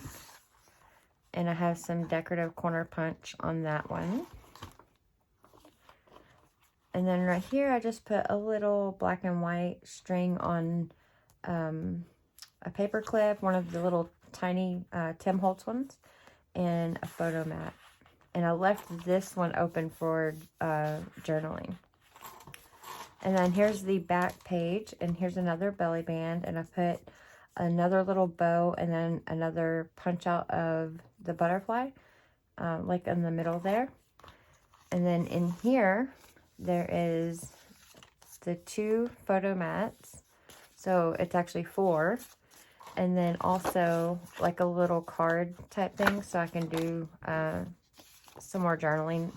And I have some decorative corner punch on that one. And then right here, I just put a little black and white string on a paper clip, one of the little tiny Tim Holtz ones, and a photo mat. And I left this one open for journaling. And then here's the back page, and here's another belly band, and I put another little bow and then another punch out of the butterfly, like in the middle there. And then in here, there is the 2 photo mats. So it's actually 4. And then also like a little card type thing, so I can do some more journaling.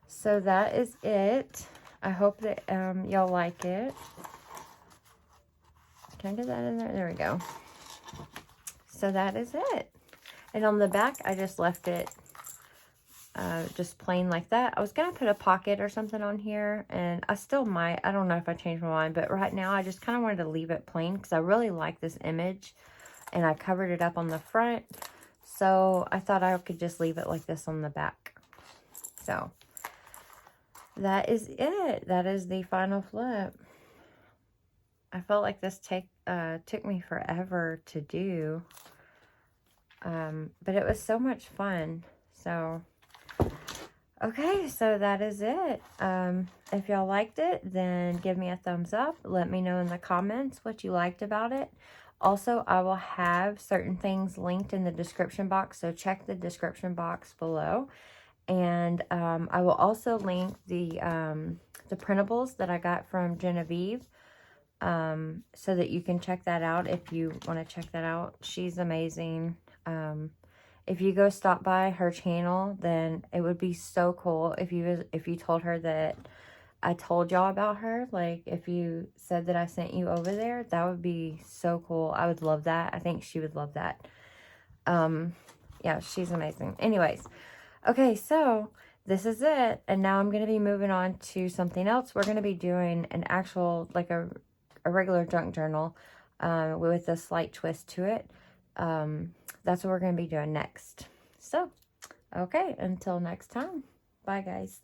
So that is it. I hope that y'all like it. Can I get that in there? There we go. So that is it. And on the back, I just left it just plain like that. I was going to put a pocket or something on here, and I still might. I don't know if I changed my mind, but right now I just kind of wanted to leave it plain because I really like this image, and I covered it up on the front. So I thought I could just leave it like this on the back. So that is it. That is the final flip. I felt like this took me forever to do. But it was so much fun. So, okay, so that is it. If y'all liked it, then give me a thumbs up. Let me know in the comments what you liked about it. Also, I will have certain things linked in the description box, so check the description box below. And I will also link the printables that I got from Genevieve, so that you can check that out if you want to check that out. She's amazing. If you go stop by her channel, then it would be so cool if you told her that I told y'all about her. Like, if you said that I sent you over there, that would be so cool. I would love that. I think she would love that. Yeah, she's amazing. Anyways, okay, so this is it. And now I'm going to be moving on to something else. We're going to be doing an actual, like a regular junk journal, with a slight twist to it. That's what we're going to be doing next. So, okay, until next time. Bye, guys.